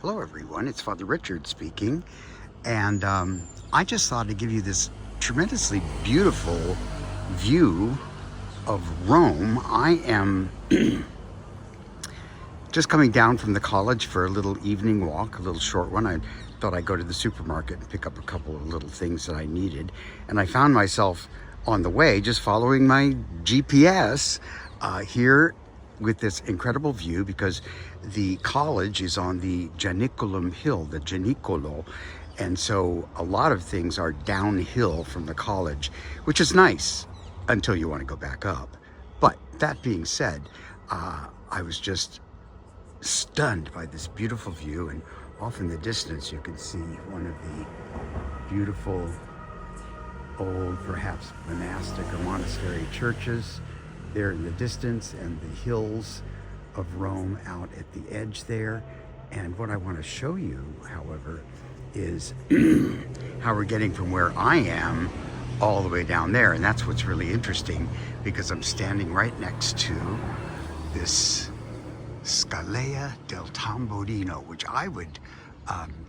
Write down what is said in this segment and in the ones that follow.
Hello everyone, it's Father Richard speaking, and I just thought I'd give you this tremendously beautiful view of Rome. I am just coming down from the college for a little evening walk, a little short one. I thought I'd go to the supermarket and pick up a couple of little things that I needed, and I found myself on the way just following my GPS here with this incredible view, because the college is on the Janiculum Hill, the Janicolo, and so a lot of things are downhill from the college, which is nice until you want to go back up. But that being said, I was just stunned by this beautiful view, and off in the distance you can see one of the beautiful old, perhaps monastic or monastery churches there in the distance, and the hills of Rome out at the edge there. And what I want to show you, however, is how we're getting from where I am all the way down there. And that's what's really interesting, because I'm standing right next to this Scalea del Tamburino, which I would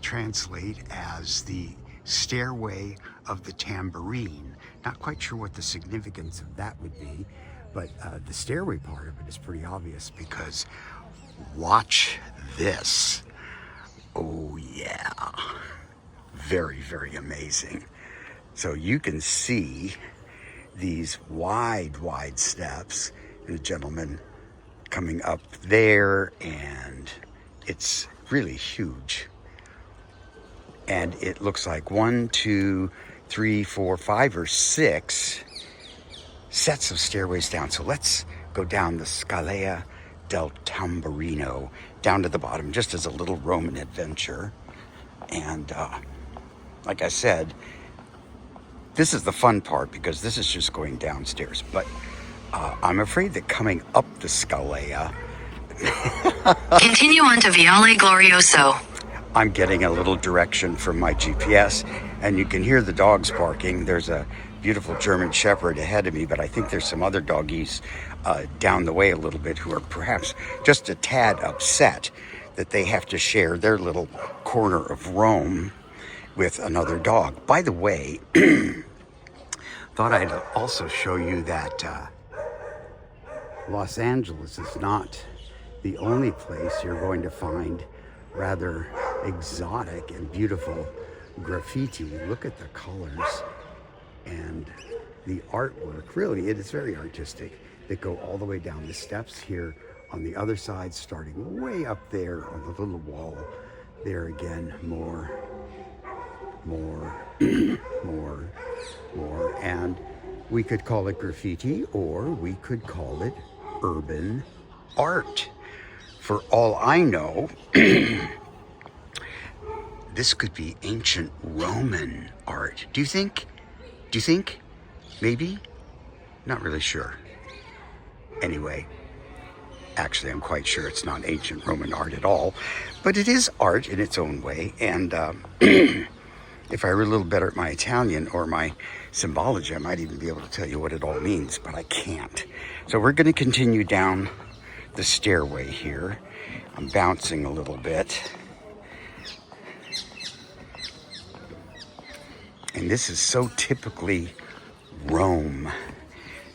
translate as the stairway of the tambourine. Not quite sure what the significance of that would be, but the stairway part of it is pretty obvious, because watch this. Oh yeah, very, very amazing. So you can see these wide steps, and a gentleman coming up there, and it's really huge. And it looks like 1, 2, 3, 4, 5, or 6 sets of stairways down. So let's go down the Scalea del Tamburino down to the bottom, just as a little Roman adventure. And like I said, this is the fun part, because this is just going downstairs. But I'm afraid that coming up the Scalea, continue on to Viale Glorioso. I'm getting a little direction from my GPS, and you can hear the dogs barking. There's a beautiful German Shepherd ahead of me, but I think there's some other doggies down the way a little bit who are perhaps just a tad upset that they have to share their little corner of Rome with another dog. By the way, thought I'd also show you that Los Angeles is not the only place you're going to find rather exotic and beautiful graffiti. Look at the colors and the artwork. Really, it is very artistic, that go all the way down the steps here on the other side, starting way up there on the little wall. There again, more, and we could call it graffiti, or we could call it urban art. For all I know, this could be ancient Roman art. Do you think? Maybe? Not really sure. Anyway, actually, I'm quite sure it's not ancient Roman art at all, but it is art in its own way. And if I were a little better at my Italian or my symbology, I might even be able to tell you what it all means, but I can't. So we're going to continue down the stairway here. I'm bouncing a little bit. And this is so typically Rome.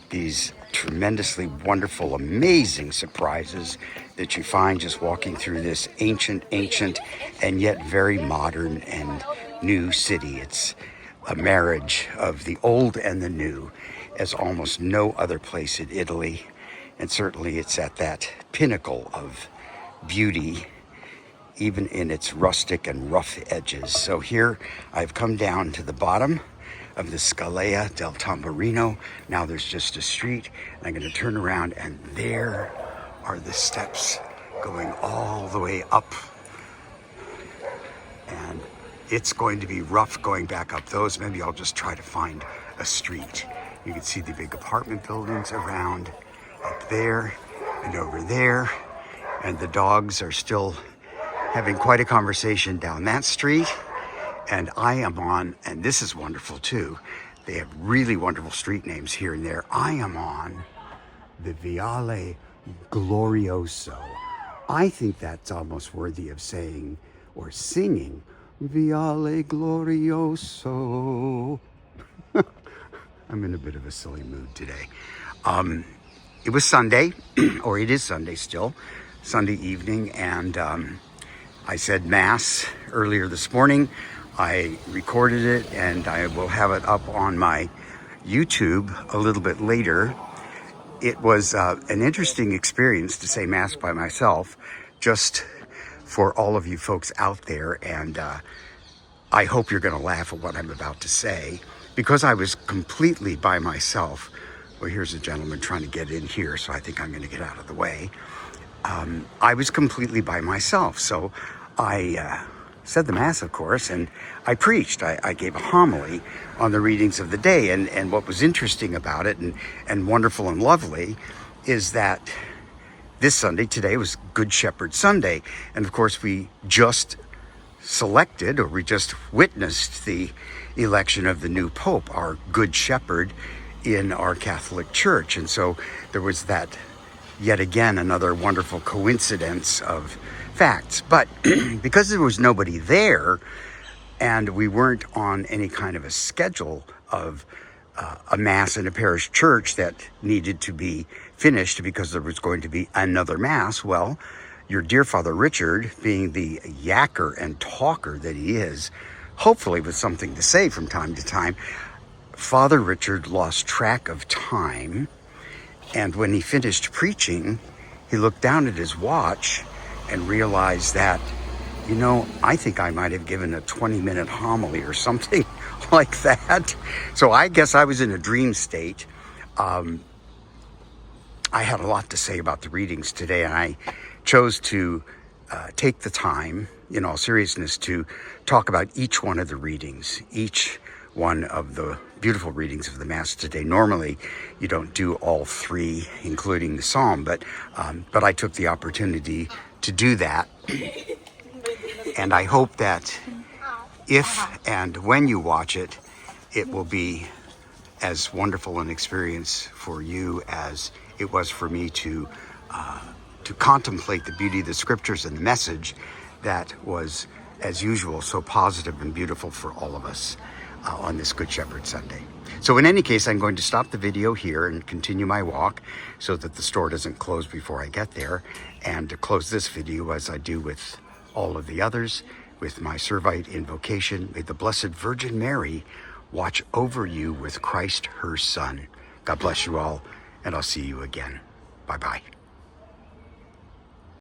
These tremendously wonderful, amazing surprises that you find just walking through this ancient, and yet very modern and new city. It's a marriage of the old and the new, as almost no other place in Italy. And certainly it's at that pinnacle of beauty, even in its rustic and rough edges. So here I've come down to the bottom of the Scalea del Tamburino. Now there's just a street, and I'm going to turn around, and there are the steps going all the way up. And it's going to be rough going back up those. Maybe I'll just try to find a street. You can see the big apartment buildings around up there and over there, and the dogs are still having quite a conversation down that street. And I am on, and this is wonderful too, they have really wonderful street names here and there. I am on the Viale Glorioso. I think that's almost worthy of saying or singing Viale Glorioso. I'm in a bit of a silly mood today. It was Sunday, or it is Sunday still, Sunday evening, and I said Mass earlier this morning. I recorded it, and I will have it up on my YouTube a little bit later. It was an interesting experience to say Mass by myself, just for all of you folks out there, and I hope you're going to laugh at what I'm about to say, because I was completely by myself. Well, here's a gentleman trying to get in here, so I think I'm going to get out of the way. I was completely by myself, so I said the Mass, of course, and I preached. I gave a homily on the readings of the day, and what was interesting about it and wonderful and lovely is that this Sunday, today, was Good Shepherd Sunday, and of course we just selected, or we just witnessed the election of the new Pope, our Good Shepherd in our Catholic Church. And so there was that, yet again, another wonderful coincidence of facts. But because there was nobody there, and we weren't on any kind of a schedule of a Mass in a parish church that needed to be finished because there was going to be another Mass, well, your dear Father Richard, being the yacker and talker that he is, hopefully with something to say from time to time, Father Richard lost track of time, and when he finished preaching, he looked down at his watch and realized that, I think I might have given a 20-minute homily or something like that. So I guess I was in a dream state. I had a lot to say about the readings today, and I chose to take the time, in all seriousness, to talk about each one of the readings, each one of the beautiful readings of the Mass today. Normally, you don't do all three, including the Psalm, but I took the opportunity to do that. And I hope that if and when you watch it, it will be as wonderful an experience for you as it was for me to contemplate the beauty of the Scriptures and the message that was, as usual, so positive and beautiful for all of us on this Good Shepherd Sunday. So in any case, I'm going to stop the video here and continue my walk so that the store doesn't close before I get there, and to close this video as I do with all of the others, with my Servite invocation. May the Blessed Virgin Mary watch over you with Christ her Son. God bless you all, and I'll see you again. Bye-bye.